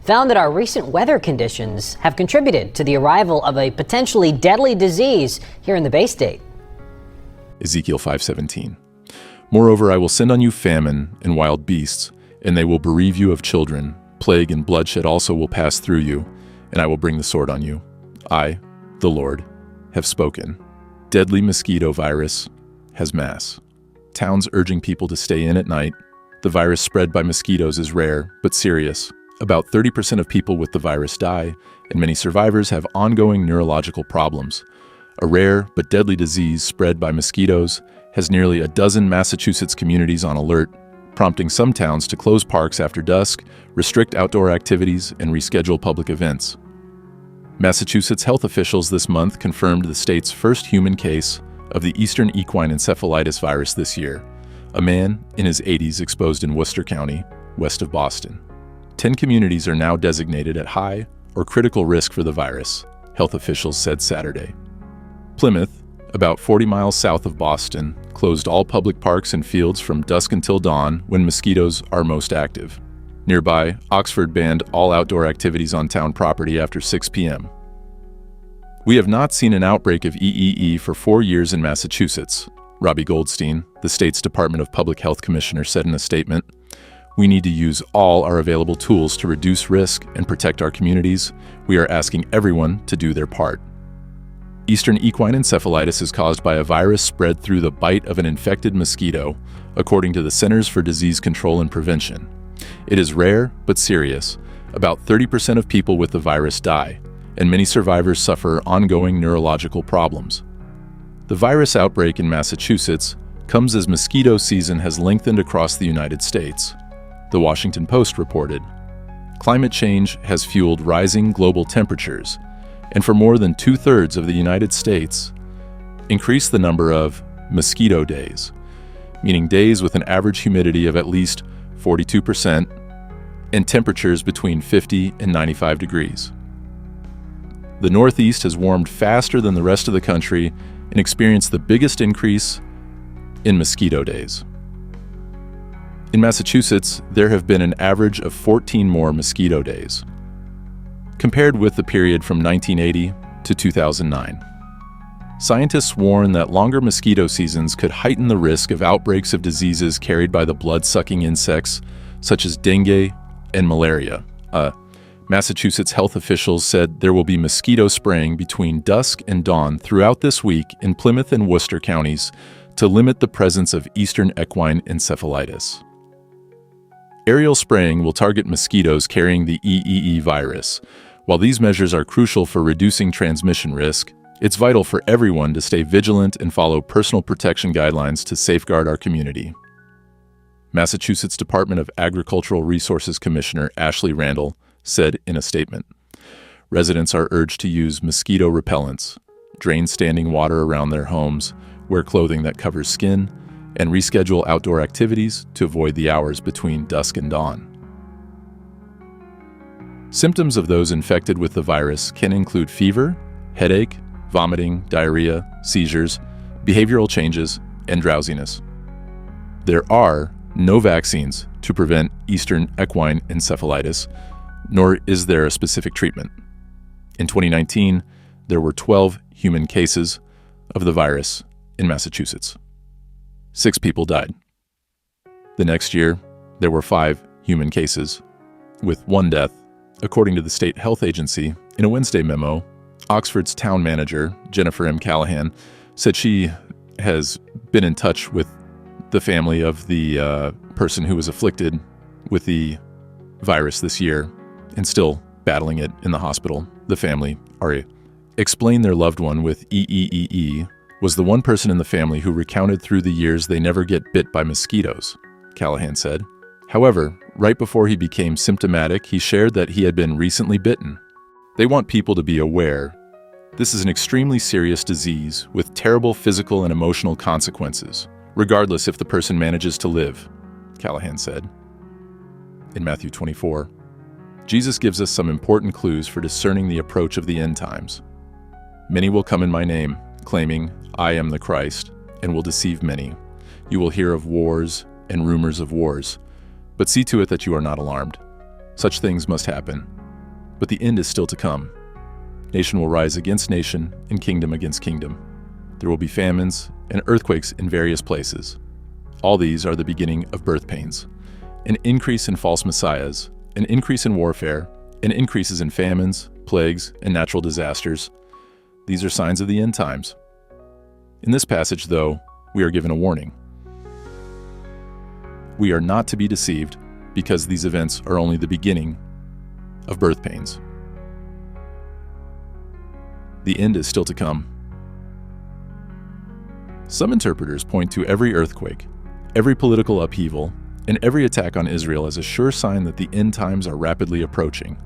found that our recent weather conditions have contributed to the arrival of a potentially deadly disease here in the Bay State. Ezekiel 5:17. Moreover, I will send on you famine and wild beasts, and they will bereave you of children. Plague and bloodshed also will pass through you, and I will bring the sword on you. I, the Lord, have spoken. Deadly mosquito virus has mass. Towns urging people to stay in at night. The virus spread by mosquitoes is rare, but serious. About 30% of people with the virus die, and many survivors have ongoing neurological problems. A rare but deadly disease spread by mosquitoes has nearly a dozen Massachusetts communities on alert, prompting some towns to close parks after dusk, restrict outdoor activities, and reschedule public events. Massachusetts health officials this month confirmed the state's first human case of the Eastern equine encephalitis virus this year, a man in his 80s exposed in Worcester County, west of Boston. 10 communities are now designated at high or critical risk for the virus, health officials said Saturday. Plymouth, about 40 miles south of Boston, closed all public parks and fields from dusk until dawn when mosquitoes are most active. Nearby, Oxford banned all outdoor activities on town property after 6 p.m. We have not seen an outbreak of EEE for 4 years in Massachusetts, Robbie Goldstein, the state's Department of Public Health Commissioner, said in a statement. We need to use all our available tools to reduce risk and protect our communities. We are asking everyone to do their part. Eastern equine encephalitis is caused by a virus spread through the bite of an infected mosquito, according to the Centers for Disease Control and Prevention. It is rare but serious. About 30% of people with the virus die, and many survivors suffer ongoing neurological problems. The virus outbreak in Massachusetts comes as mosquito season has lengthened across the United States. The Washington Post reported, climate change has fueled rising global temperatures, and for more than 2/3 of the United States, increased the number of mosquito days, meaning days with an average humidity of at least 42% and temperatures between 50 and 95 degrees. The Northeast has warmed faster than the rest of the country and experienced the biggest increase in mosquito days. In Massachusetts, there have been an average of 14 more mosquito days, compared with the period from 1980 to 2009. Scientists warn that longer mosquito seasons could heighten the risk of outbreaks of diseases carried by the blood-sucking insects, such as dengue and malaria. Massachusetts health officials said there will be mosquito spraying between dusk and dawn throughout this week in Plymouth and Worcester counties to limit the presence of Eastern equine encephalitis. Aerial spraying will target mosquitoes carrying the EEE virus. While these measures are crucial for reducing transmission risk, it's vital for everyone to stay vigilant and follow personal protection guidelines to safeguard our community. Massachusetts Department of Agricultural Resources Commissioner Ashley Randall said in a statement, residents are urged to use mosquito repellents, drain standing water around their homes, wear clothing that covers skin, and reschedule outdoor activities to avoid the hours between dusk and dawn. Symptoms of those infected with the virus can include fever, headache, vomiting, diarrhea, seizures, behavioral changes, and drowsiness. There are no vaccines to prevent Eastern equine encephalitis, nor is there a specific treatment. In 2019, there were 12 human cases of the virus in Massachusetts. 6 people died. The next year, there were 5 human cases, with 1 death. According to the state health agency, in a Wednesday memo, Oxford's town manager, Jennifer M. Callahan, said she has been in touch with the family of the person who was afflicted with the virus this year and still battling it in the hospital. The family, explained their loved one with EEEE was the one person in the family who recounted through the years they never get bit by mosquitoes, Callahan said. However, right before he became symptomatic, he shared that he had been recently bitten. They want people to be aware. This is an extremely serious disease with terrible physical and emotional consequences, regardless if the person manages to live, Callahan said. In Matthew 24, Jesus gives us some important clues for discerning the approach of the end times. Many will come in my name, claiming, I am the Christ, and will deceive many. You will hear of wars and rumors of wars, but see to it that you are not alarmed. Such things must happen. But the end is still to come. Nation will rise against nation and kingdom against kingdom. There will be famines and earthquakes in various places. All these are the beginning of birth pains. An increase in false messiahs, an increase in warfare, and increases in famines, plagues, and natural disasters. These are signs of the end times. In this passage, though, we are given a warning. We are not to be deceived because these events are only the beginning of birth pains. The end is still to come. Some interpreters point to every earthquake, every political upheaval, and every attack on Israel as a sure sign that the end times are rapidly approaching.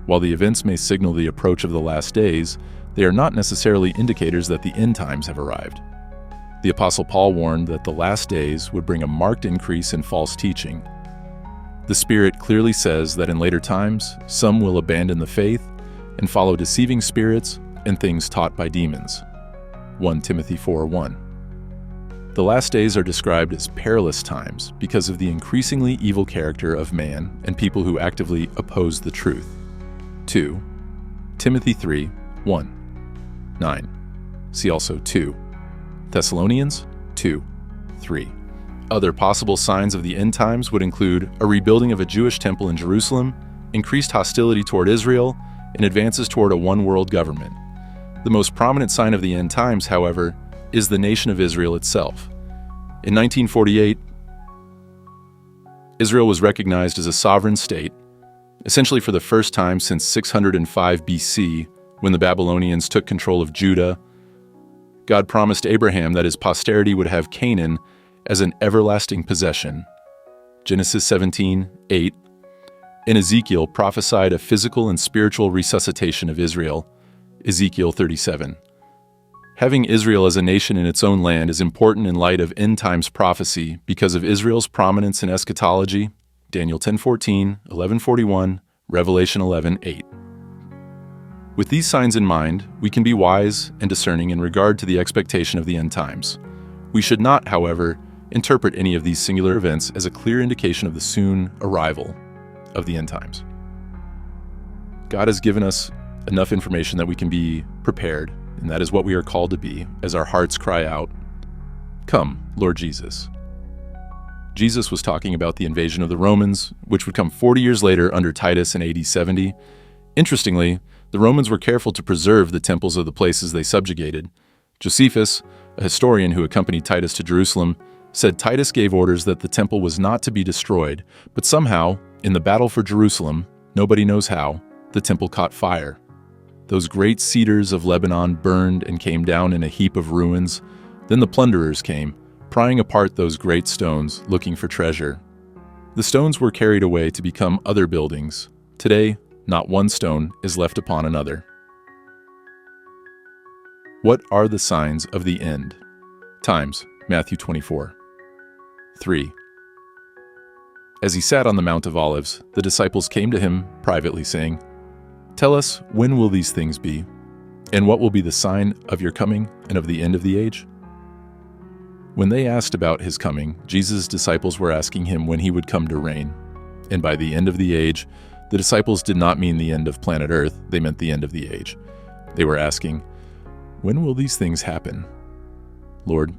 While the events may signal the approach of the last days, they are not necessarily indicators that the end times have arrived. The Apostle Paul warned that the last days would bring a marked increase in false teaching. The Spirit clearly says that in later times, some will abandon the faith and follow deceiving spirits and things taught by demons. 1 Timothy 4:1. The last days are described as perilous times because of the increasingly evil character of man and people who actively oppose the truth. 2 Timothy 3:1, 9. See also 2 Thessalonians 2:3. Other possible signs of the end times would include a rebuilding of a Jewish temple in Jerusalem, increased hostility toward Israel, and advances toward a one-world government. The most prominent sign of the end times, however, is the nation of Israel itself. In 1948, Israel was recognized as a sovereign state, essentially for the first time since 605 BC, when the Babylonians took control of Judah. God promised Abraham that his posterity would have Canaan as an everlasting possession. Genesis 17:8, and Ezekiel prophesied a physical and spiritual resuscitation of Israel. Ezekiel 37. Having Israel as a nation in its own land is important in light of end times prophecy because of Israel's prominence in eschatology. Daniel 10:14, 11:41, Revelation 11:8. With these signs in mind, we can be wise and discerning in regard to the expectation of the end times. We should not, however, interpret any of these singular events as a clear indication of the soon arrival of the end times. God has given us enough information that we can be prepared, and that is what we are called to be as our hearts cry out, "Come, Lord Jesus." Jesus was talking about the invasion of the Romans, which would come 40 years later under Titus in AD 70. Interestingly, the Romans were careful to preserve the temples of the places they subjugated. Josephus, a historian who accompanied Titus to Jerusalem, said Titus gave orders that the temple was not to be destroyed, but somehow, in the battle for Jerusalem, nobody knows how, the temple caught fire. Those great cedars of Lebanon burned and came down in a heap of ruins. Then the plunderers came, prying apart those great stones, looking for treasure. The stones were carried away to become other buildings. Today, not one stone is left upon another. What are the signs of the end? Times, Matthew 24. 3. As he sat on the Mount of Olives, the disciples came to him privately, saying, "Tell us, when will these things be? And what will be the sign of your coming and of the end of the age?" When they asked about his coming, Jesus' disciples were asking him when he would come to reign. And by the end of the age, the disciples did not mean the end of planet Earth, they meant the end of the age. They were asking, "When will these things happen? Lord,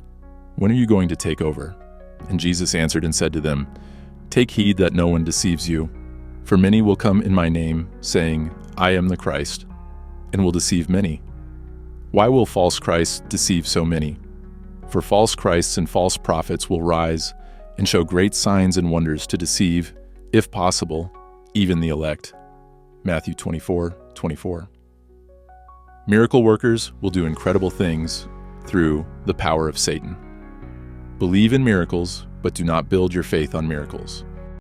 when are you going to take over?" And Jesus answered and said to them, "Take heed that no one deceives you. For many will come in my name, saying, 'I am the Christ,' and will deceive many. Why will false Christs deceive so many? For false Christs and false prophets will rise and show great signs and wonders to deceive, if possible, even the elect." Matthew 24:24. Miracle workers will do incredible things through the power of Satan. Believe in miracles, but do not build your faith on miracles.